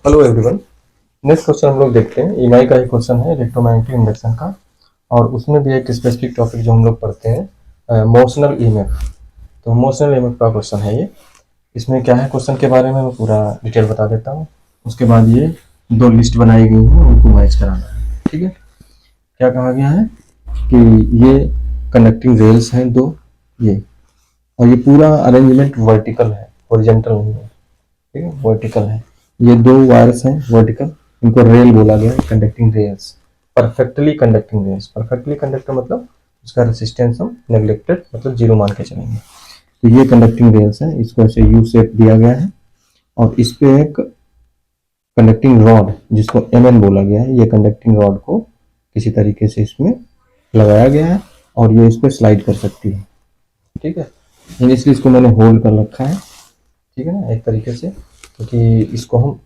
Hello everyone. Next question हम लोग देखते हैं। ईएमआई का ही क्वेश्चन है, इलेक्ट्रोमैग्नेटिक इंडक्शन का। और उसमें भी एक स्पेसिफिक टॉपिक जो हम लोग पढ़ते हैं, मोशनल ईएमएफ। तो मोशनल ईएमएफ का क्वेश्चन है ये। इसमें क्या है, क्वेश्चन के बारे में मैं पूरा डिटेल बता देता हूँ। उसके बाद ये दो लिस्ट बनाई गई हैं, उनको मैच कराना है। ठीक है, क्या कहा गया है कि ये कनेक्टिंग रेल्स हैं दो, ये, और ये पूरा अरेंजमेंट वर्टिकल है, हॉरिजॉन्टल नहीं है। ठीक है, वर्टिकल है। ये दो वायर्स हैं वर्टिकल, इनको रेल बोला गया है, conducting rails. Perfectly conducting rails, perfectly conductor मतलब उसका रेसिस्टेंस हम नेग्लेक्टेड मतलब जीरो मान के चलेंगे। तो ये कंडक्टिंग रेल्स है, इसको ऐसे यू शेप दिया गया है और इस पे एक कंडक्टिंग रॉड जिसको एम बोला गया है, ये कंडक्टिंग रॉड को किसी तरीके से इसमें लगाया गया है और ये इस पर स्लाइड कर सकती है। ठीक है, इसलिए इसको मैंने होल्ड कर रखा है। ठीक है ना, एक तरीके से, क्योंकि इसको हम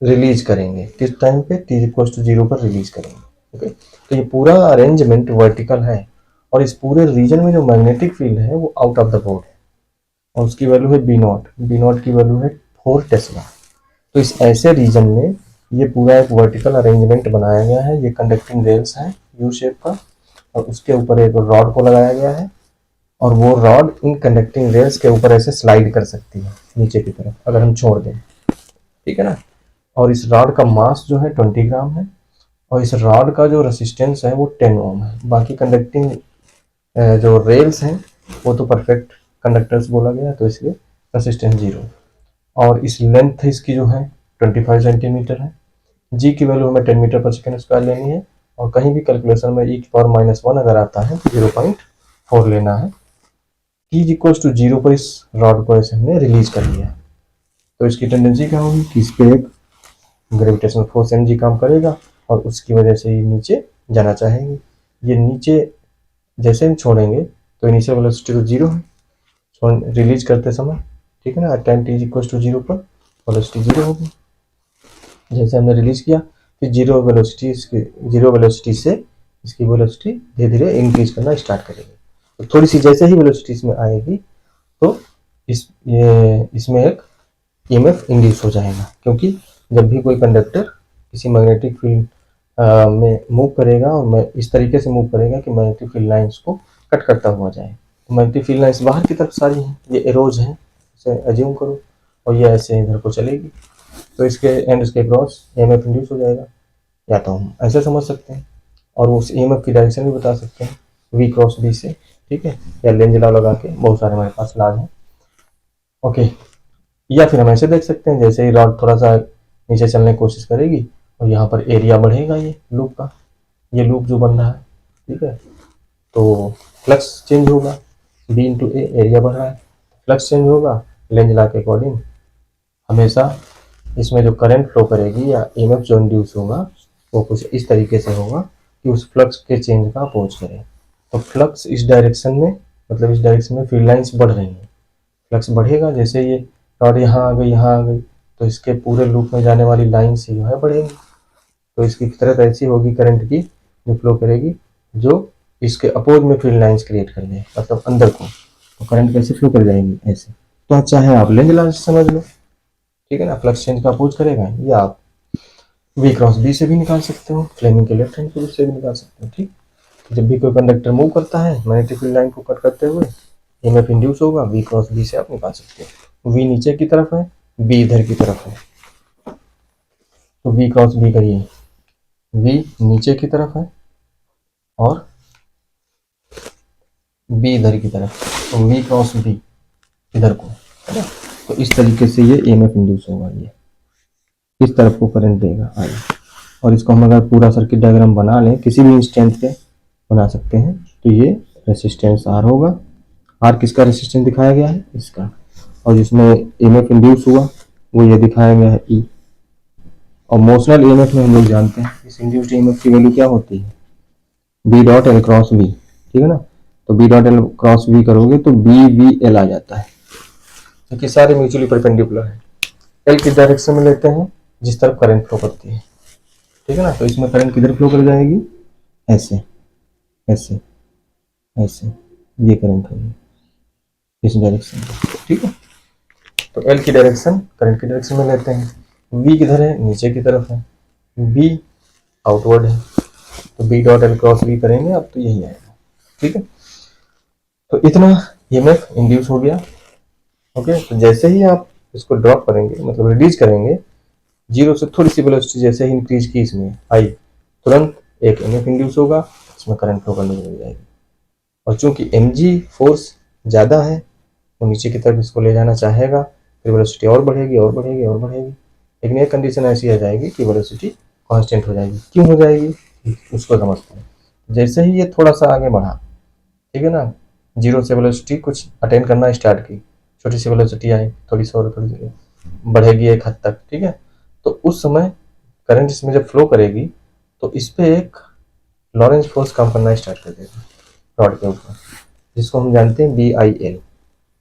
रिलीज करेंगे किस टाइम पे, t=0 पर रिलीज करेंगे। ओके, तो ये पूरा अरेंजमेंट वर्टिकल है और इस पूरे रीजन में जो मैग्नेटिक फील्ड है वो आउट ऑफ द बोर्ड है और उसकी वैल्यू है बी नॉट की वैल्यू है 4 टेस्ला। तो इस ऐसे रीजन में ये पूरा एक वर्टिकल अरेंजमेंट बनाया गया है। ये कंडक्टिंग रेल्स है यू शेप का और उसके ऊपर एक रॉड को लगाया गया है और वो रॉड इन कंडक्टिंग रेल्स के ऊपर ऐसे स्लाइड कर सकती है नीचे की तरफ अगर हम छोड़ दें। ठीक है ना, और इस रॉड का मास जो है 20 ग्राम है और इस रॉड का जो रेसिस्टेंस है वो 10 ओम है। बाकी कंडक्टिंग जो रेल्स हैं वो तो परफेक्ट कंडक्टर्स बोला गया है, तो इसलिए रेसिस्टेंस 0। और इस लेंथ इसकी जो है 25 सेंटीमीटर है। जी की वैल्यू हमें 10 मीटर पर सेकेंड स्क्वायर लेनी है और कहीं भी कैलकुलेशन में e⁻⁻1 अगर आता है तो 0.4 लेना है। t=0 पर इस रॉड को ऐसे हमने रिलीज कर दिया। तो इसकी टेंडेंसी क्या होगी कि इस पे एक ग्रेविटेशनल फोर्स mg काम करेगा और उसकी वजह से ये नीचे जाना चाहेंगे। ये नीचे जैसे हम छोड़ेंगे तो इनिशियल वेलोसिटी तो 0 है रिलीज करते समय। ठीक है ना, टाइम t=0 पर वेलोसिटी 0 होगी। जैसे हमने रिलीज किया फिर जीरो वेलोसिटी से इसकी वेलोसिटी धीरे धीरे इंक्रीज करना स्टार्ट करेगी। तो थोड़ी सी जैसे ही वेलोसिटी इसमें आएगी तो इसमें एक ईएमएफ इंड्यूस हो जाएगा, क्योंकि जब भी कोई कंडक्टर किसी मैग्नेटिक फील्ड में मूव करेगा और मैं इस तरीके से मूव करेगा कि मैग्नेटिक फील्ड लाइंस को कट करता हुआ जाए। तो मैग्नेटिक फील्ड लाइंस बाहर की तरफ सारी हैं, ये एरोज हैं, इसे एज्यूम करो, और ये ऐसे इधर को चलेगी तो इसके एंड के क्रॉस ईएमएफ इंड्यूस हो जाएगा। या तो हम ऐसे समझ सकते हैं और उस ईएमएफ की डायरेक्शन भी बता सकते हैं v×b से। ठीक है, या लेंज लॉ लगा के, बहुत सारे हमारे पास लॉज हैं। ओके, या फिर हम ऐसे देख सकते हैं, जैसे ही रॉड थोड़ा सा नीचे चलने की कोशिश करेगी और यहाँ पर एरिया बढ़ेगा, ये लूप का, ये लूप जो बन रहा है। ठीक है, तो फ्लक्स चेंज होगा, B/A, एरिया बढ़ रहा है, फ्लक्स चेंज होगा लेंज लॉ के अकॉर्डिंग। हमेशा इसमें जो करंट फ्लो करेगी या ईएमएफ जो इंड्यूस होगा वो कुछ इस तरीके से होगा कि उस फ्लक्स के चेंज का अपोज करे। तो फ्लक्स इस डायरेक्शन में, मतलब इस डायरेक्शन में फील्ड लाइंस बढ़ रही हैं, फ्लक्स बढ़ेगा। जैसे ये रॉड यहाँ आ गई, यहाँ आ गई, तो इसके पूरे लूप में जाने वाली लाइंस जो है बढ़ेंगी। तो इसकी फितरत ऐसी होगी करंट की जो फ्लो करेगी, जो इसके अपोज में फील्ड लाइंस क्रिएट कर दे, मतलब अंदर को। तो करंट कैसे फ्लो कर जाएंगी ऐसे। तो चाहे आप लेंज लॉ से समझ लो, ठीक है ना, फ्लक्स चेंज का अपोज करेगा, या आप v×b से भी निकाल सकते हो, फ्लेमिंग के लेफ्ट हैंड रूल से भी निकाल सकते हो। ठीक, जब भी कोई कंडक्टर मूव करता है मैग्नेटिक फील्ड लाइन को कट करते हुए ईएमएफ इंड्यूस होगा, v×b से आप निकाल सकते हो। v नीचे की तरफ है, b इधर की तरफ है, तो v×b करिए, v नीचे की तरफ है और b इधर की तरफ, तो v×b इधर को, है ना। तो इस तरीके से ये ईएमएफ इंड्यूस होगा, ये इस तरफ को करंट देगा आई। और इसको हम अगर पूरा सर्किट डायग्राम बना लें, किसी भी इंस्टेंट पे बना सकते हैं, तो ये रेसिस्टेंस आर होगा। आर किसका रेसिस्टेंस दिखाया गया है, इसका, और जिसमें ईएमएफ इंड्यूस हुआ वो ये दिखाया गया है ई। और मोशनल ईएमएफ में हम लोग जानते हैं इस इंड्यूस्ड ईएमएफ की वैल्यू क्या होती है, B.L×V। ठीक है ना, तो B.L×V करोगे तो BVL आ जाता है, क्योंकि सारे म्यूचुअली परपेंडिकुलर है। एल की डायरेक्शन में लेते हैं जिस तरफ करंट फ्लो करती है। ठीक है ना, तो इसमें करंट किधर फ्लो कर जाएगी, ऐसे ऐसे ऐसे, ये करंट होगी इस डायरेक्शन में। ठीक है, तो एल की डायरेक्शन करंट की डायरेक्शन में लेते हैं, V किधर है, नीचे की तरफ है, B आउटवर्ड है, तो B dot L cross V करेंगे अब तो यही आएगा। ठीक है, तो इतना ईएमएफ इंड्यूस हो गया। ओके, तो जैसे ही आप इसको ड्रॉप करेंगे, मतलब रिलीज करेंगे, जीरो से थोड़ी सी वेलोसिटी जैसे ही इंक्रीज की इसमें आई, तुरंत एक एमएफ इंड्यूस होगा, इसमें करंट फ्लो करने लग जाएगी। और चूंकि mg फोर्स ज़्यादा है, वो नीचे की तरफ इसको ले जाना चाहेगा, फिर वेलोसिटी और बढ़ेगी और बढ़ेगी और बढ़ेगी, लेकिन एक कंडीशन ऐसी आ जाएगी कि वेलोसिटी कांस्टेंट हो जाएगी। क्यों हो जाएगी उसको समझते हैं। जैसे ही ये थोड़ा सा आगे बढ़ा, ठीक है ना, जीरो से वेलोसिटी कुछ अटेन करना स्टार्ट की, छोटी सी वेलोसिटी आई, थोड़ी सी और थोड़ी सी बढ़ेगी एक हद तक, ठीक है, तो उस समय करंट इसमें जब फ्लो करेगी तो इस पे एक लॉरेंज फोर्स काम करना स्टार्ट कर देगा रॉड के ऊपर, जिसको हम जानते हैं BIL,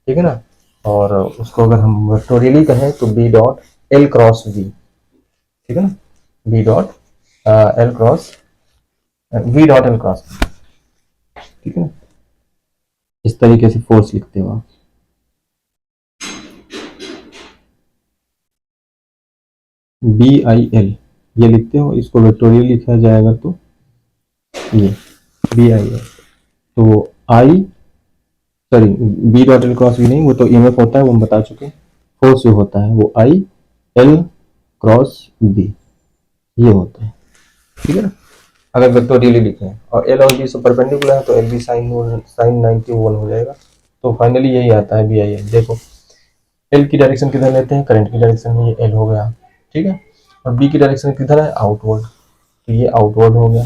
ठीक है ना। और उसको अगर हम वेक्टोरियली कहें तो B dot L cross V, ठीक है ना, B dot L cross V dot L cross, ठीक है ना। इस तरीके से फोर्स लिखते हो आप। BIL ये लिखते हो, इसको वेक्टोरियल लिखा जाएगा तो ये BIL, तो आई sorry B dot L cross V नहीं, वो तो ईएमएफ होता है, वो हम बता चुके हैं। फोर्स जो होता है वो IL क्रॉस B ये होता है, ठीक है ना, अगर वेक्टोरियली लिखें। और L और B से परपेंडिकुलर है तो LB साइन 90 1 हो जाएगा। तो फाइनली यही आता है BIL। देखो L की डायरेक्शन किधर लेते हैं, करंट की डायरेक्शन में, ये L हो गया, ठीक है, और B की डायरेक्शन किधर है, आउटवर्ड, तो ये आउटवर्ड हो गया,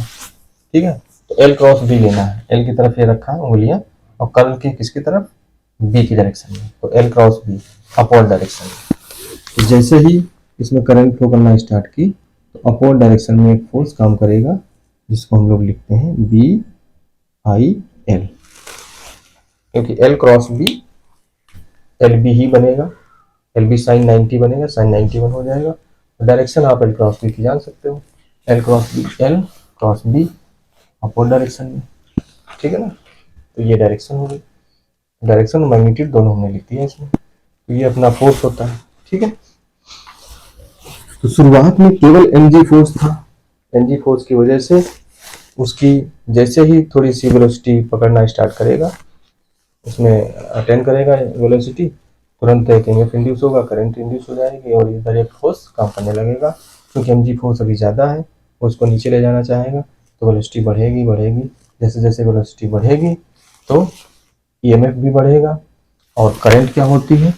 ठीक है। तो L क्रॉस B लेना है, L की तरफ ये रखा है उंगलियां, और कर्ल की किसकी तरफ, B की डायरेक्शन में, तो L cross B upward direction में। तो जैसे ही इसमें करंट फ्लो करना स्टार्ट की तो अपवर्ड डायरेक्शन में एक फोर्स काम करेगा, जिसको हम लोग लिखते हैं BIL, क्योंकि L क्रॉस B LB ही बनेगा, LB साइन 90 बनेगा, साइन 91 हो जाएगा। डायरेक्शन आप L क्रॉस B की जान सकते हो, L cross B upward direction में, ठीक है ना। तो ये डायरेक्शन हो गई, डायरेक्शन और मैग्नीट्यूड दोनों हमने लिख दिया इसमें। तो ये अपना फोर्स होता है, ठीक है। तो शुरुआत में केवल mg फोर्स था, mg फोर्स की वजह से उसकी जैसे ही थोड़ी सी वेलोसिटी पकड़ना स्टार्ट करेगा, उसमें अटेंड करेगा वेलोसिटी, तुरंत एक एमएफ इंड्यूस होगा, करंट इंड्यूस हो जाएगी और इधर एक फोर्स काम करने लगेगा। क्योंकि mg फोर्स अभी ज़्यादा है, वो उसको नीचे ले जाना चाहेगा, तो वेलोसिटी बढ़ेगी बढ़ेगी, जैसे जैसे वेलोसिटी बढ़ेगी तो ईएमएफ भी बढ़ेगा। और करंट क्या होती है,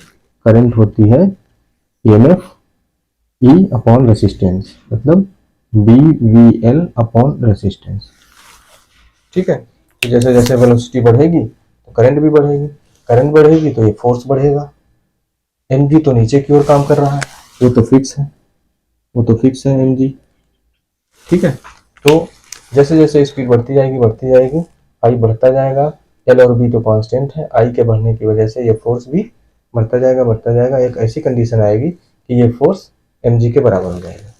करंट होती है ईएमएफ E अपॉन रेसिस्टेंस, मतलब BVL अपॉन रेसिस्टेंस, ठीक है। तो जैसे जैसे वेलोसिटी बढ़ेगी तो करंट भी बढ़ेगी, करंट बढ़ेगी तो ये फोर्स बढ़ेगा। mg तो नीचे की ओर काम कर रहा है, वो तो फिक्स है, वो तो फिक्स है mg, ठीक है। तो जैसे जैसे स्पीड बढ़ती जाएगी, आई बढ़ता जाएगा, एल और बी तो कांस्टेंट है, आई के बढ़ने की वजह से ये फोर्स भी बढ़ता जाएगा। एक ऐसी कंडीशन आएगी कि ये फोर्स mg के बराबर हो जाएगा।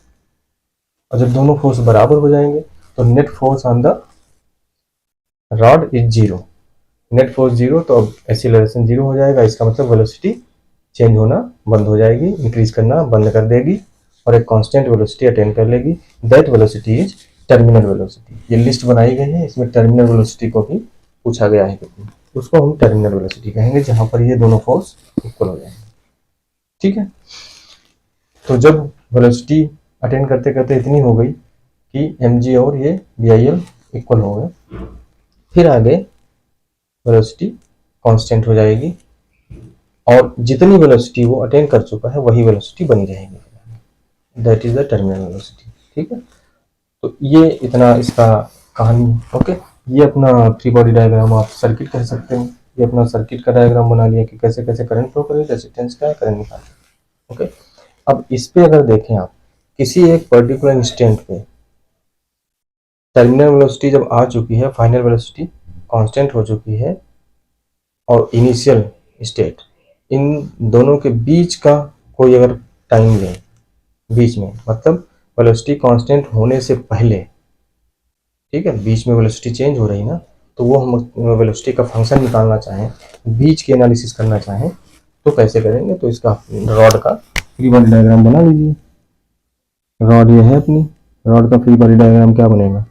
और जब दोनों फोर्स बराबर हो जाएंगे तो net force on the rod is zero, net force zero, तो अब एक्सीलरेशन जीरो हो जाएगा। इसका मतलब वेलोसिटी चेंज होना बंद हो जाएगी, इंक्रीज करना बंद कर देगी और एक कांस्टेंट वेलोसिटी अटेन कर लेगी। That velocity is terminal velocity. ये लिस्ट बनाई गई है, इसमें टर्मिनल वेलोसिटी को भी पूछा गया है कितनी, उसको हम टर्मिनल वेलोसिटी कहेंगे, जहां पर ये दोनों फोर्स इक्वल हो जाएंगे, ठीक है। तो जब वेलोसिटी अटेन करते करते इतनी हो गई कि mg और ये BIL इक्वल हो गए, फिर आगे वेलोसिटी कांस्टेंट हो जाएगी और जितनी वेलोसिटी वो अटेन कर चुका है वही वेलोसिटी बनी रहेगी। That is the terminal velocity, ठीक है। तो ये इतना इसका कहानी, ओके। ये अपना फ्री बॉडी डायग्राम आप सर्किट कह सकते हैं, ये अपना सर्किट का डायग्राम बना लिया कि कैसे कैसे करंट फ्लो करे, रेजिस्टेंस क्या है, करंट निकालना, ओके। अब इस पे अगर देखें आप, किसी एक पर्टिकुलर इंस्टेंट पे टर्मिनल वेलोसिटी जब आ चुकी है, फाइनल वेलोसिटी कांस्टेंट हो चुकी है और इनिशियल स्टेट, इन दोनों के बीच का कोई अगर टाइम लें, बीच में मतलब वेलोसिटी कांस्टेंट होने से पहले, ठीक है, बीच में वेलोसिटी चेंज हो रही ना, तो वो हम वेलोसिटी का फंक्शन निकालना चाहें, बीच की एनालिसिस करना चाहें तो कैसे करेंगे। तो इसका रॉड का फ्री बॉडी डायग्राम बना लीजिए, रॉड ये है अपनी, रॉड का फ्री बॉडी डायग्राम क्या बनेगा,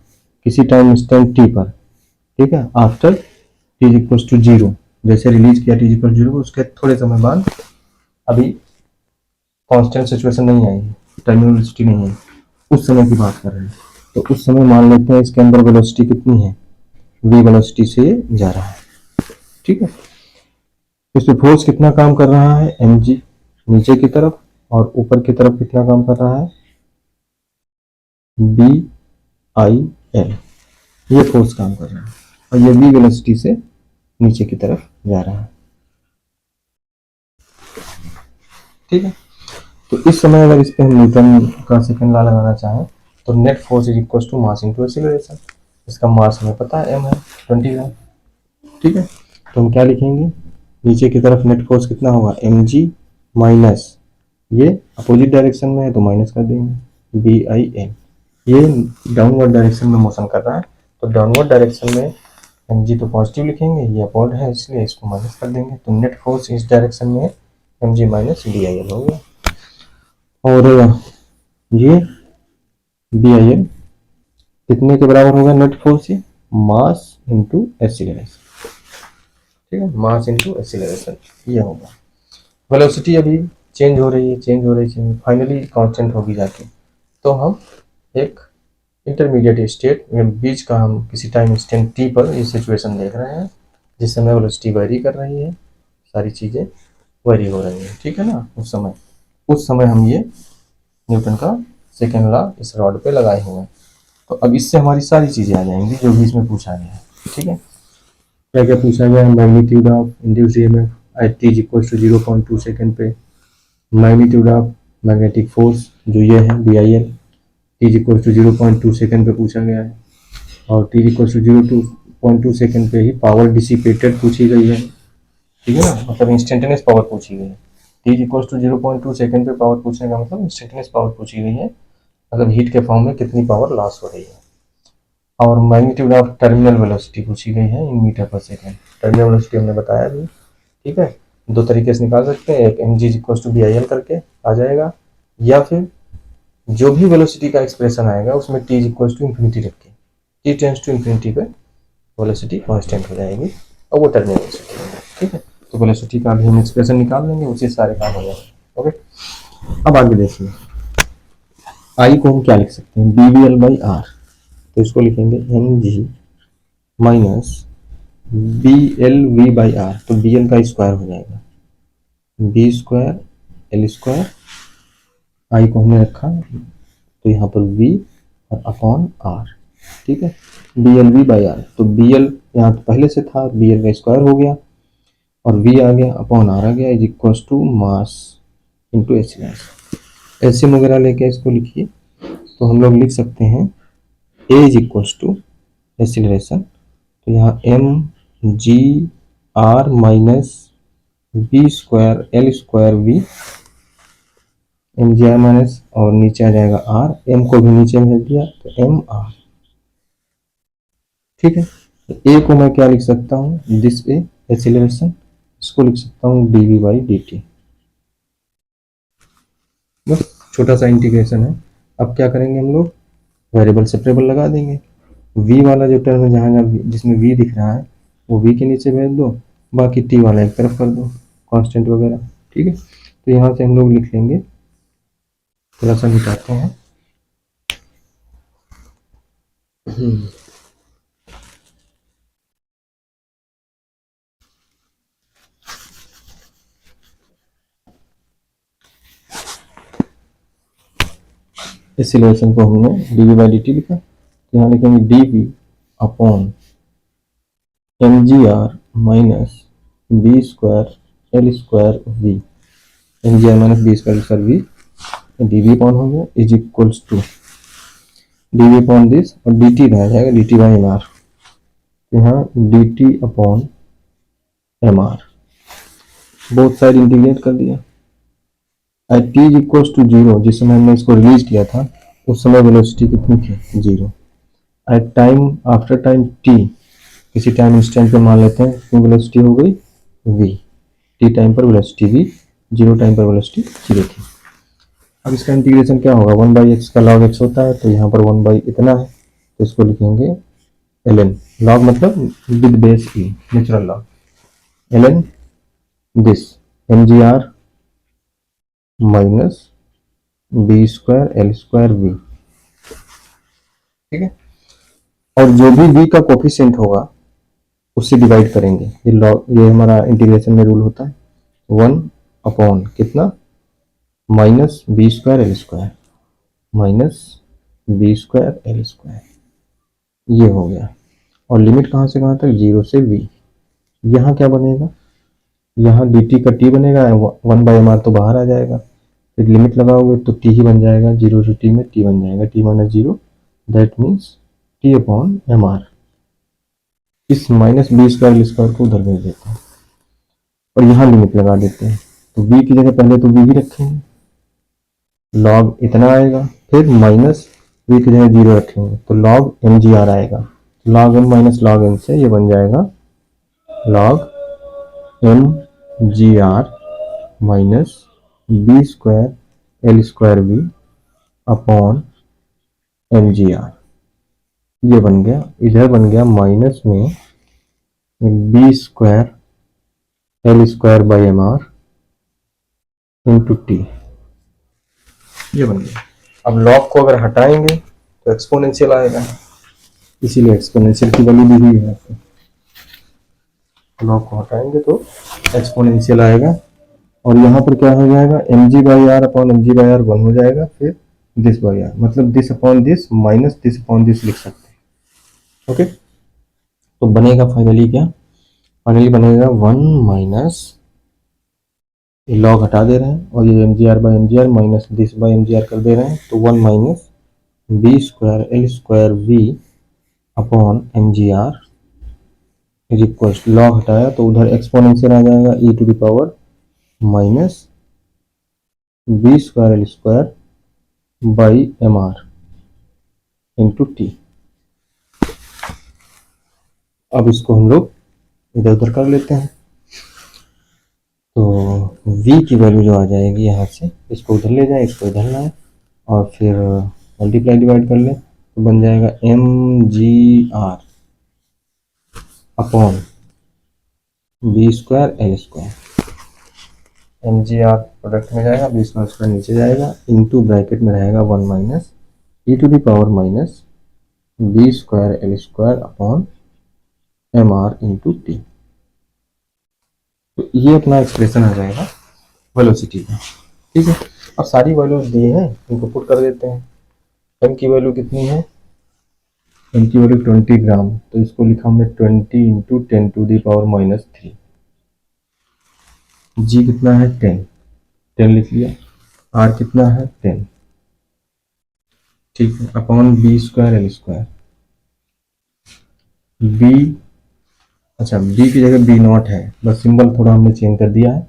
किसी टाइम इंस्टेंट टी पर, ठीक है, after t is equal to zero, जैसे रिलीज किया टी इज इक्वल जीरो, उसके थोड़े समय बाद, अभी कांस्टेंट सिचुएशन नहीं आई है, टर्मिनल वेलोसिटी नहीं है, उस समय की बात कर रहे हैं। तो उस समय मान लेते हैं इसके अंदर वेलोसिटी कितनी है, v वेलोसिटी से जा रहा है, ठीक है। इस पे फोर्स कितना काम कर रहा है, mg नीचे की तरफ, और ऊपर की तरफ कितना काम कर रहा है, बी आई एल, ये फोर्स काम कर रहा है, और ये v वेलोसिटी से नीचे की तरफ जा रहा है, ठीक है। तो इस समय अगर इस पे हम न्यूटन का सेकंड लॉ लगाना चाहें, तो net force is equal to mass into acceleration. इसका मास हमें पता है m है 20 ग्राम, ठीक है। तो हम क्या लिखेंगे, नीचे की तरफ नेट फोर्स कितना होगा, mg माइनस, ये अपोजिट डायरेक्शन में है तो माइनस कर देंगे, बी आई एन, ये डाउनवर्ड डायरेक्शन में मोशन कर रहा है, तो डाउनवर्ड डायरेक्शन में mg तो पॉजिटिव लिखेंगे, ये अपॉर्ड है इसलिए इसको माइनस कर देंगे, तो नेट फोर्स इस डायरेक्शन में mg माइनस बी आई एल हो गया। और ये बी आई एल कितने के बराबर होगा, नेट फोर्स ये मास इंटू एक्सीलरेशन, ठीक है, मास इंटू एक्सीलरेशन ये होगा। वेलोसिटी अभी चेंज हो रही है, चेंज हो रही है, फाइनली कांस्टेंट होगी जाके, तो हम एक इंटरमीडिएट स्टेट में बीच का हम किसी टाइम इंस्टेंट टी पर ये सिचुएशन देख रहे हैं, जिस समय वेलोसिटी वेरी कर रही है, सारी चीज़ें वेरी हो रही हैं, ठीक है ना। उस समय हम ये न्यूटन का सेकेंड लॉ इस रॉड पे लगाए हुए हैं। तो अब इससे हमारी सारी चीज़ें आ जाएंगी जो भी इसमें पूछा गया है, ठीक है। क्या क्या पूछा गया है, magnitude of induced EMF at T is equal to 0.2 second पे, मैग्नीट्यूड ऑफ मैग्नेटिक फोर्स जो ये है B I L, t is equal to 0.2 second पे पूछा गया है, और t is equal to 0.2 second पे ही पावर डिसिपेटेड पूछी गई है, ठीक है ना, मतलब इंस्टेंटेनियस पावर पूछी गई है। T is equal to 0.2 second पे पावर पूछने का मतलब इंस्टेंटेनियस पावर पूछी गई है, मतलब हीट के फॉर्म में कितनी पावर लॉस हो रही है। और मैग्नीट्यूड ऑफ टर्मिनल वेलोसिटी पूछी गई है इन मीटर पर सेकेंड, टर्मिनल वेलोसिटी हमने बताया भी, ठीक है। दो तरीके से निकाल सकते हैं, एक M ji equal to B I L करके आ जाएगा, या फिर जो भी वेलोसिटी का एक्सप्रेशन आएगा उसमें टी इक्वल टू इन्फिनिटी रख के, टी टेंस टू इन्फिनिटी पे वेलोसिटी कांस्टेंट हो जाएगी और वो टर्मिनल वेलोसिटी होगी, ठीक है। तो वेलोसिटी का भी हम एक्सप्रेशन निकाल लेंगे, उसी सारे काम हो जाएंगे, ओके। अब आगे देखिए, आई को हम क्या लिख सकते हैं, B V L by R, तो इसको लिखेंगे M G minus B L V by R, तो बी एल का स्क्वायर हो जाएगा, B square L square, I को हमने रखा तो यहाँ पर v और अपॉन r, ठीक है, B L V by R, तो बी एल यहाँ तो पहले से था, बी एल का स्क्वायर हो गया और v आ गया अपॉन r आ गया, is equal to mass into acceleration. LCM वगैरह लेके इसको लिखिए, तो हम लोग लिख सकते हैं a is equal to acceleration, तो यहाँ m g are minus B square L square we, M G are minus, और नीचे आ जाएगा आर, एम को भी नीचे भेज दिया तो एम आर, ठीक है। तो ए को मैं क्या लिख सकता हूँ, दिस ए एक्सीलरेशन, इसको लिख सकता हूँ d we by D t, बस छोटा सा इंटीग्रेशन है। अब क्या करेंगे हम लोग, वेरिएबल सेपरेबल लगा देंगे, v वाला जो टर्म है जहाँ जहाँ जिसमें v दिख रहा है वो v के नीचे भेज दो, बाकी t वाला एक तरफ कर दो, कांस्टेंट वगैरह, ठीक है। तो यहाँ से हम लोग लिख लेंगे, थोड़ा सा मिटाते हैं, एक्सीलरेशन को हमने D we by D T लिखा, तो यहाँ लिखेंगे D V upon M G are minus B square L square we, M G are minus B square V, D V upon हो गया is equals to D V upon this, और D T रह जाएगा D T by M R, तो यहाँ D T upon M R, both side integrate कर दिया। At T is equals to zero, जिस समय हमने इसको रिलीज किया था उस समय वेलोसिटी कितनी थी, zero. At time after time t, किसी टाइम इंस्टेंट पे मान लेते हैं तो वेलोसिटी हो गई v, टी टाइम पर वेलोसिटी v, जीरो टाइम पर वेलोसिटी जीरो थी। अब इसका इंटीग्रेशन क्या होगा, 1/x का log x होता है, तो यहाँ पर 1 इतना है, तो इसको लिखेंगे ln, log मतलब with base e, natural log, ln this mgr minus B square L square v, ठीक है। और जो भी v का कोफिशिएंट होगा उससे डिवाइड करेंगे, ये लॉग, ये हमारा इंटीग्रेशन में रूल होता है, 1 अपॉन कितना, minus B square L square, minus B square L square, ये हो गया। और लिमिट कहाँ से कहाँ तक, 0 से v। यहाँ क्या बनेगा, यहाँ dt का t बनेगा, 1/mr तो बाहर आ जाएगा, फिर लिमिट लगाओगे तो t ही बन जाएगा, 0 से t में t बन जाएगा, t माइनस 0, that means t upon mr। इस minus B square L square को उधर भेज देते हैं और यहाँ लिमिट लगा देते हैं, तो v की जगह पहले तो v ही रखेंगे, लॉग इतना आएगा, फिर माइनस v की जगह 0 रखेंगे तो लॉग mgr आएगा, log m minus log n से ये बन जाएगा log mgr minus B square L square v upon mgr, ये बन गया। इधर बन गया माइनस में b square L square by M r into t, ये बन गया। अब लॉग को अगर हटाएंगे तो एक्सपोनेंशियल आएगा, इसीलिए एक्सपोनेंशियल की वैल्यू दी हुई है, लॉग को हटाएंगे तो एक्सपोनेंशियल आएगा। और यहाँ पर क्या हो जाएगा, m g by r upon M g by r 1 हो जाएगा, फिर दिस बाई आर, मतलब this upon this minus this upon this लिख सकते हैं, ओके। तो बनेगा फाइनली क्या, फाइनली बनेगा 1 माइनस, ये लॉग हटा दे रहे हैं और ये m ji r by m ji are minus this by m ji r कर दे रहे हैं, तो 1 minus B square L square v upon M G r is equal, log हटाया तो उधर एक्सपोनेंशियल आ जाएगा e to the power minus B square L square by M r into t. अब इसको हम लोग इधर उधर कर लेते हैं, तो v की वैल्यू जो आ जाएगी यहाँ से, इसको उधर ले जाए, इसको इधर लाए और फिर मल्टीप्लाई डिवाइड कर ले, तो बन जाएगा एम जी r upon b square L square, m जी आर प्रोडक्ट में जाएगा, बी स्क्वायर नीचे जाएगा, इंटू ब्रैकेट में रहेगा 1 minus e to the power minus B square L square upon M r into t. तो ये अपना एक्सप्रेशन आ जाएगा वेलोसिटी का, ठीक है। अब सारी वैल्यूज दी हैं, इनको पुट कर देते हैं। एम की वैल्यू कितनी है, एम की वैल्यू 20 ग्राम, तो इसको लिखा हमने 20 into 10 to the power minus 3। G कितना है 10 लिख लिया, आर कितना है 10, ठीक है, upon b square L square, b, अच्छा बी की जगह बी नॉट है, बस सिंबल थोड़ा हमने चेंज कर दिया है,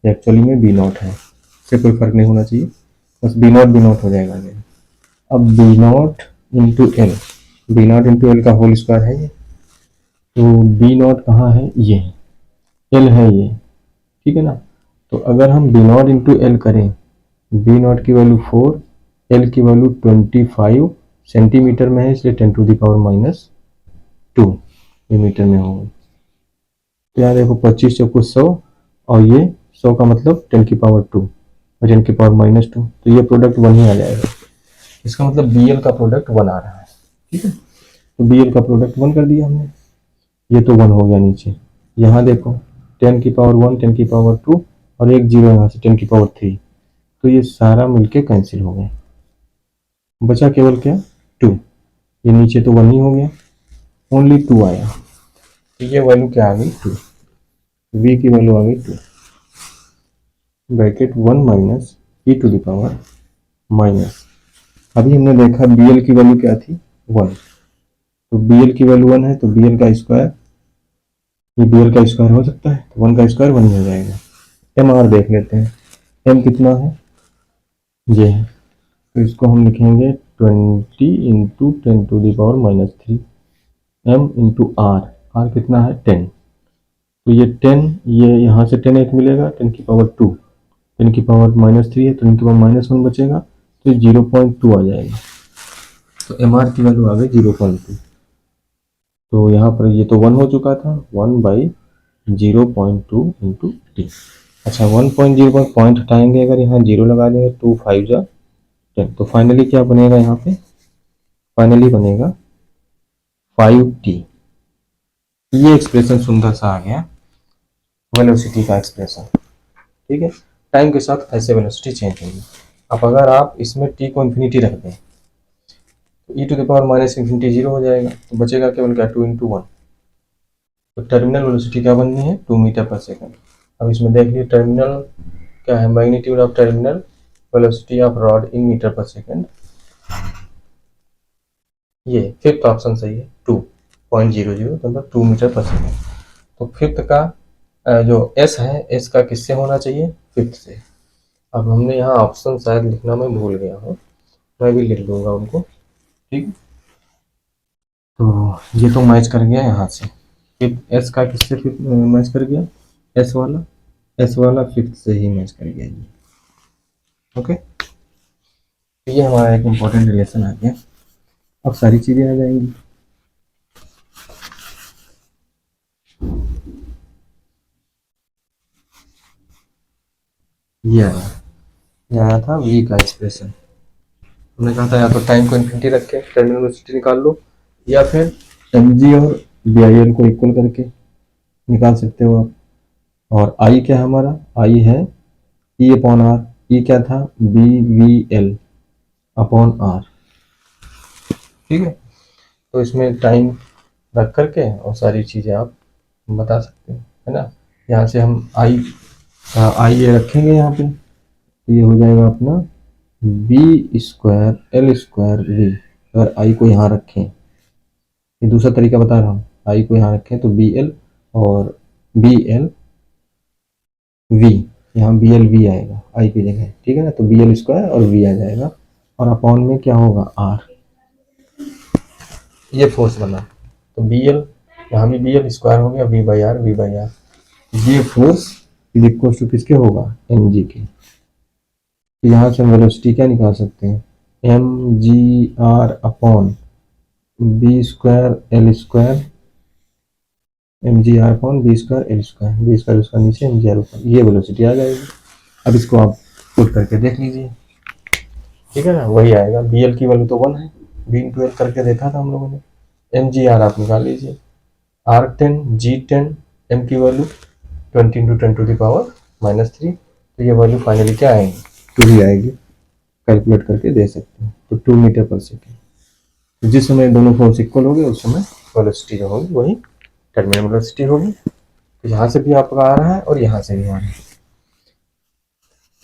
एक्चुअली में बी नॉट है, इससे कोई फर्क नहीं होना चाहिए, बस बी नॉट हो जाएगा। अब b nought into l, b nought into l का होल स्क्वायर है ये, तो बी नॉट कहाँ है, ये एल है ये, ठीक है ना। तो अगर हम बी नॉट इंटू एल करें, बी नॉट की वैल्यू 4, एल की वैल्यू 25 सेंटीमीटर में है, इसलिए 10 to the power minus 2 metre में होगा। तो यहाँ देखो 25 चौको 100 और ये 100 का मतलब 10 की पावर 2 और 10 की पावर माइनस 2, तो ये प्रोडक्ट 1 ही आ जाएगा, इसका मतलब बी एल का प्रोडक्ट 1 आ रहा है, ठीक है। तो बी एल का प्रोडक्ट 1 कर दिया हमने, ये तो 1 हो गया नीचे, यहाँ देखो 10 की पावर 1, 10 की पावर 2 और एक जीरो यहाँ से 10 की पावर 3, तो ये सारा मिलके कैंसिल हो गया, बचा केवल क्या 2, ये नीचे तो 1 ही हो गया, ओनली 2 आया, तो ये वैल्यू क्या आ गई 2, v की वैल्यू आ गई 2, bracket 1 minus e to the power minus, अभी हमने देखा bl की वैल्यू क्या थी 1, तो bl की वैल्यू 1 है, तो bl का स्क्वायर, ये bl का स्क्वायर हो सकता है, तो 1 का स्क्वायर 1 ही हो जाएगा। एम आर देख लेते हैं, m कितना है, ये है, तो इसको हम लिखेंगे 20 into 10 to the power minus 3 m into r कितना है 10, तो ये 10, ये यहाँ से 10 एक मिलेगा 10 की पावर 2, 10 की पावर -3 है तो 10 की पावर -1 बचेगा, तो 0.2 आ जाएगा। तो MR की वैल्यू आ गई 0.2। तो यहाँ पर ये तो 1 हो चुका था, 1/0.2 इंटू टी। अच्छा 1.0 पर पॉइंट हटाएंगे, अगर यहाँ 0 लगा देंगे 2 5 जा 10, तो फाइनली क्या बनेगा यहाँ पे, फाइनली बनेगा 5t। ये एक्सप्रेशन सुंदर सा आ गया वेलोसिटी का एक्सप्रेशन। ठीक है, टाइम के साथ ऐसे वेलोसिटी चेंज होगी। अब अगर आप इसमें t को इन्फिनिटी रख दें तो e to the power -infinity 0 हो जाएगा, तो बचेगा केवल क्या 2 × 1। तो टर्मिनल वेलोसिटी क्या बननी है 2 मीटर पर सेकंड। अब इसमें देख लीजिए टर्मिनल क्या है, magnitude of terminal velocity of rod in metre per second. ये फिफ्थ ऑप्शन सही है 2.00, मतलब 2 मीटर पर सेकंड। तो फिफ्थ का जो एस है, एस का किससे होना चाहिए, फिफ्थ से। अब हमने यहाँ ऑप्शन शायद लिखना मैं भूल गया हूँ, मैं भी लिख लूँगा उनको। ठीक, तो ये तो मैच कर गया यहाँ से, फिफ्थ एस का किससे फिफ्थ मैच कर गया, एस वाला फिफ्थ से ही मैच कर गया ये। ओके, तो ये हमारा एक इम्पोर्टेंट रिलेशन आ गया। अब सारी चीज़ें आ जाएंगी। ये आया था v का एक्सप्रेशन। हमने कहा था या तो टाइम को इन्फिनिटी रख के टर्मिनल वेलोसिटी निकाल लो, या फिर mg और BIL को इक्वल करके निकाल सकते हो आप। और I क्या है हमारा, I है E/R। E क्या था BVL अपॉन R। ठीक है, तो इसमें टाइम रख करके और सारी चीज़ें आप बता सकते हैं, है ना। यहाँ से हम I ये रखेंगे यहाँ पे, तो ये हो जाएगा अपना B²L²V। अगर I को यहाँ रखें, ये दूसरा तरीका बता रहा हूँ, I को यहाँ रखें तो BL और BL V, यहाँ BL V आएगा I की जगह, ठीक है ना। तो BL² और V आ जाएगा, और अपॉन में क्या होगा R। ये फोर्स बना, तो BL यहाँ भी BL² हो गया, V/R। ये फोर्स इज इक्वल टू किसके होगा, mg के। तो यहाँ से हम वेलोसिटी क्या निकाल सकते हैं, mgr upon B²L², mgr upon B²L², उसका नीचे mgr ऊपर, ये वेलोसिटी आ जाएगी। अब इसको आप पुट करके देख लीजिए, ठीक है ना, वही आएगा। BL की वैल्यू तो 1 है, B × L करके देखा था हम लोगों ने। mgr आप निकाल लीजिए, R10 G10, m की वैल्यू 20 × 10⁻³ तो ये वैल्यू फाइनली क्या आएगी, 2 ही आएगी। कैलकुलेट करके दे सकते हैं। तो 2 मीटर पर सेकेंड, जिस समय दोनों फोर्स इक्वल हो गए उस समय वेलोसिटी जो होगी वही टर्मिनल वेलोसिटी होगी। तो यहाँ से भी आपका आ रहा है और यहाँ से भी आ रहा है,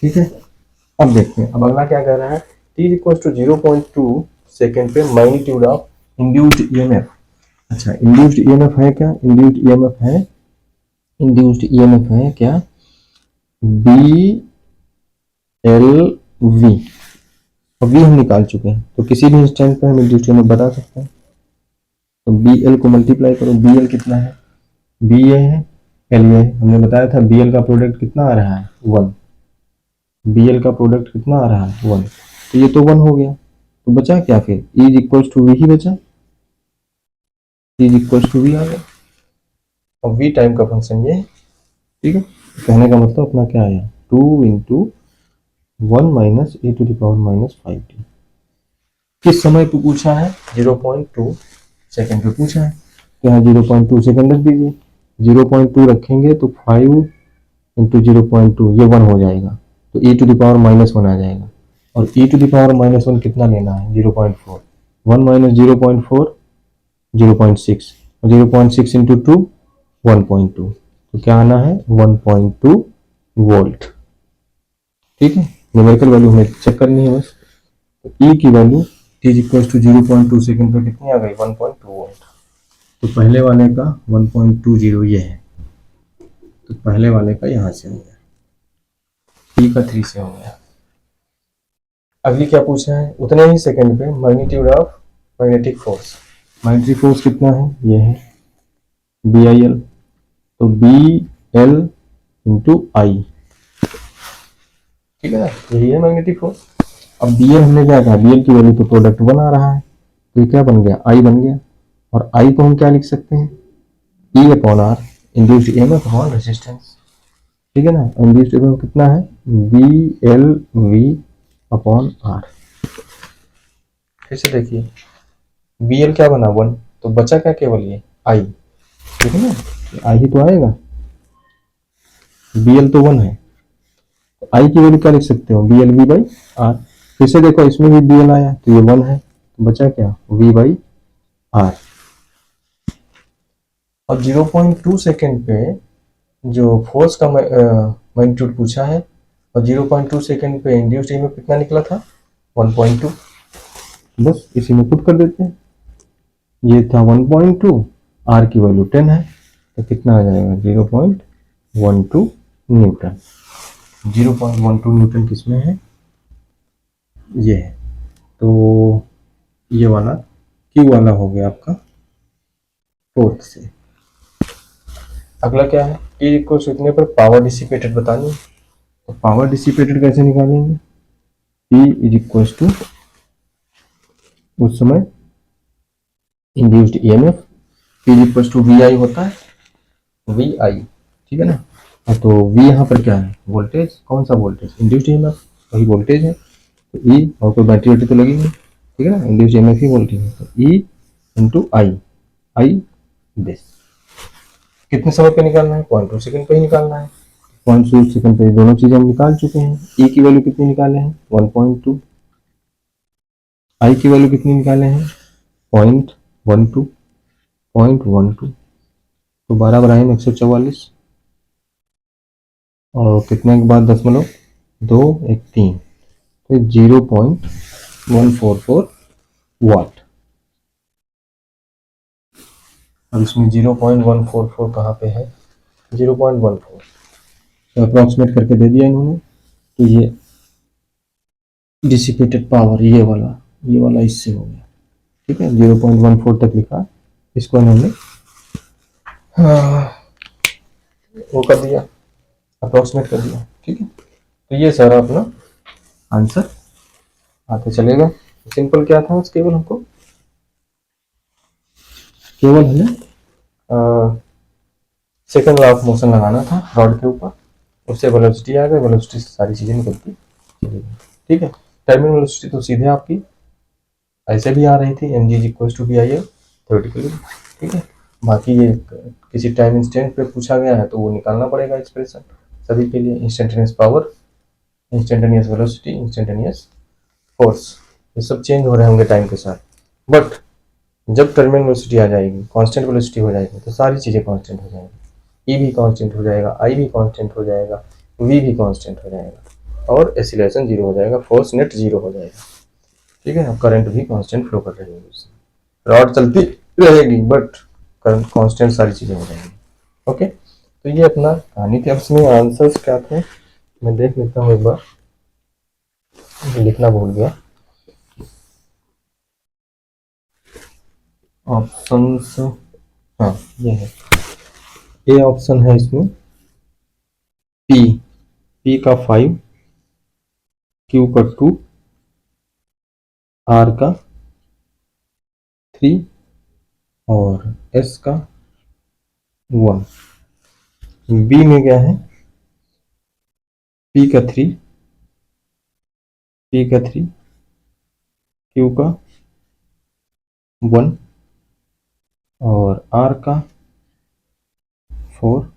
ठीक है। अब देखते हैं, अब अगला क्या कह रहा है, t = 0.2 सेकेंड पे मैग्नीट्यूड ऑफ इंड्यूस्ड EMF। अच्छा, इंड्यूस्ड EMF है क्या, इंड्यूस्ड EMF है क्या, BLV। अब V हम निकाल चुके हैं, तो किसी भी इंस्टेंट पे हम इंड्यूस्ड EMF बता सकते हैं। तो BL को मल्टीप्लाई करो, BL कितना है, BA है, LA है। हमने बताया था BL का प्रोडक्ट कितना आ रहा है 1, BL का प्रोडक्ट कितना आ रहा है 1, तो ये तो 1 हो गया। तो बचा क्या फिर, E = V ही बचा, E = V आ गया। और V टाइम का फंक्शन ये है, ठीक है। कहने का मतलब अपना क्या आया, 2 × 1 - e⁻⁻5t। किस समय पे पूछा है, 0.2 सेकेंड पे पूछा है, तो यहाँ 0.2 सेकेंड रख दीजिए। 0.2 रखेंगे तो 5 × 0.2 ये 1 हो जाएगा, तो e⁻⁻1 आ जाएगा। और e⁻⁻1 कितना लेना है, 0.4, 1 - 0.4 0.6, 0.6 × 2 1.2, तो क्या आना है 1.2 वोल्ट, ठीक है। न्यूमेरिकल वैल्यू हमें चेक करनी है बस। तो E की वैल्यू t = 0.2 सेकेंड पर कितनी आ गई, 1.2 वोल्ट। तो पहले वाले का 1.20 ये है, तो पहले वाले का यहाँ से हो गया, T का 3 से हो गया। अगली क्या पूछा है, उतने ही सेकेंड पे magnitude of magnetic force. Magnetic force कितना है, ये है BIL, तो BL × I। ठीक है ना, यही है मैग्नेटिक फोर्स। अब बीएल हमने क्या कहा, बीएल की वैल्यू तो प्रोडक्ट बना रहा है, तो ये क्या बन गया, आई बन गया। और आई को हम क्या लिख सकते हैं, e upon r induced EMF upon resistance. ठीक है ना, इंड्यूस्ड ईएमएफ कितना है, B L v upon r. फिर से देखिए, बी एल क्या बना 1, तो बचा क्या केवल ये आई। ठीक है ना, आई ही तो आएगा, बी एल तो 1 है, तो आई की वैल्यू क्या लिख सकते हो, b L V by r. फिर से देखो, इसमें भी बी एल आया तो ये 1 है, तो बचा क्या, वी बाई आर। और 0.2 सेकेंड पे जो फोर्स का मैग्नीट्यूड पूछा है, और 0.2 सेकेंड पे इंड्यूस्ड ईएमएफ कितना निकला था, 1.2। बस इसी में पुट कर देते हैं, ये था 1.2, आर की वैल्यू 10 है, तो कितना आ जाएगा 0.12 न्यूटन। 0.12 न्यूटन किसमें है, ये है। तो ये वाला क्यू वाला हो गया आपका फोर्थ से। अगला क्या है, ई को सूखने पर पावर डिसिपेटेड बतानी है। तो पावर डिसिपेटेड कैसे निकालेंगे, P इज इक्वल टू उस समय induced EMF, P is equal to V I होता है, वी आई। ठीक है ना, तो V यहाँ पर क्या है, वोल्टेज, कौन सा वोल्टेज, इंड्यूस्ड ईएमएफ, वही वोल्टेज है। तो E, और कोई बैटरी वैटरी तो लगी नहीं, ठीक है ना, इंड्यूस्ड ईएमएफ ही वोल्टेज है, तो E इंटू आई, आई बेस। कितने समय पे निकालना है, 0.2 सेकंड पे ही निकालना है। 0.2 सेकंड पे दोनों चीजें हम निकाल चुके हैं। E की वैल्यू कितनी निकाले हैं, 1.2, आई की वैल्यू कितनी निकाले हैं, 0.12, 0.12, तो 12 बराबर 144, और कितने के बाद 0.2 एक 3, तो 0.144 वाट। अब इसमें 0.144 कहाँ पे है, 0.14, तो अप्रॉक्सीमेट करके दे दिया इन्होंने कि ये डिसिपेटेड पावर ये वाला इससे हो गया। ठीक है, 0.14 तक लिखा, इसको इन्होंने वो कर दिया, अप्रॉक्सीमेट कर दिया। ठीक है, तो ये सारा अपना आंसर आते चलेगा। सिंपल क्या था, केवल हमको केवल हमें सेकंड लॉ ऑफ मोशन लगाना था रॉड के ऊपर, उससे वेलोसिटी आ गई, वेलोसिटी से सारी चीजें निकलती चली गई। ठीक है, टर्मिनल वेलोसिटी तो सीधे आपकी ऐसे भी आ रही थी, m ji equal to B I l theoretically. ठीक है, बाकी ये किसी टाइम इंस्टेंट पे पूछा गया है तो वो निकालना पड़ेगा एक्सप्रेशन सभी के लिए, instantaneous power, instantaneous velocity, instantaneous force, ये सब चेंज हो रहे होंगे टाइम के साथ। बट जब टर्मिनल वेलोसिटी आ जाएगी, कांस्टेंट वेलोसिटी हो जाएगी, तो सारी चीज़ें कांस्टेंट हो जाएंगी। ई भी कांस्टेंट हो जाएगा, आई भी कांस्टेंट हो जाएगा, वी भी कांस्टेंट हो जाएगा, और एसिलेशन जीरो हो जाएगा, फोर्स नेट जीरो हो जाएगा। ठीक है, अब करंट भी कांस्टेंट फ्लो कर रही है उससे, रॉड चलती रहेगी बट करंट कांस्टेंट, सारी चीज़ें हो जाएंगी। ओके, तो ये अपना कहानी थी। अब इसमें आंसर्स क्या थे मैं देख लेता हूँ एक बार, लिखना भूल गया। ऑप्शंस, हाँ ये है, ए ऑप्शन है इसमें पी, पी का 5, क्यू का 2, आर का 3 और एस का 1। बी में क्या है, पी का 3, पी का 3, क्यू का 1 और आर का 4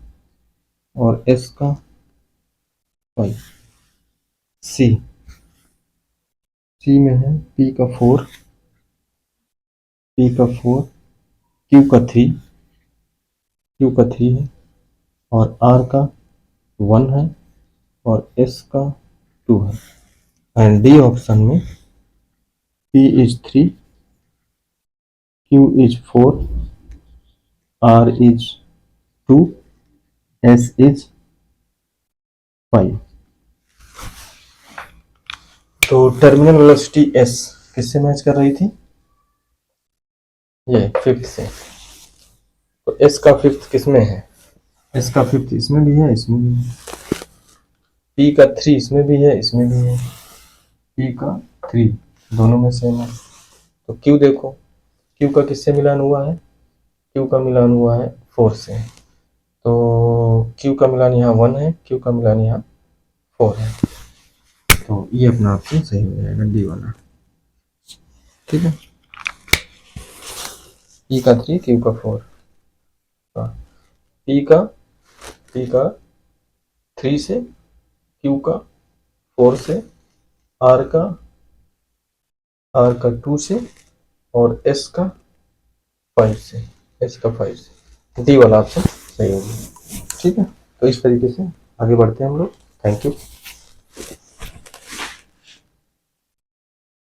और एस का 5। सी, सी में है पी का 4, पी का 4, क्यू का 3, क्यू का 3 है और आर का 1 है और एस का 2 है। एंड डी ऑप्शन में P is 3, Q is 4, R is 2, S is 5। तो टर्मिनल वेलोसिटी S किससे मैच कर रही थी, ये फिफ्थ से। तो S का फिफ्थ किस में है, S का फिफ्थ इसमें भी है, इसमें भी है। P का 3 इसमें भी है, इसमें भी है। P का 3 दोनों में सेम है। तो Q देखो, Q का किससे मिलान हुआ है? Q का मिलान हुआ है 4 से। तो Q का मिलान यहाँ 1 है, Q का मिलान यहाँ 4 है। तो ये अपना ऑप्शन सही हो जाएगा, डी वाला। ठीक है, P का 3, Q का 4। P का 3 से, Q का 4 से, R का 2 से, और S का 5 से, S का 5 से। डी वाला ऑप्शन सही होगा। ठीक है, तो इस तरीके से आगे बढ़ते हैं हम लोग। Thank you.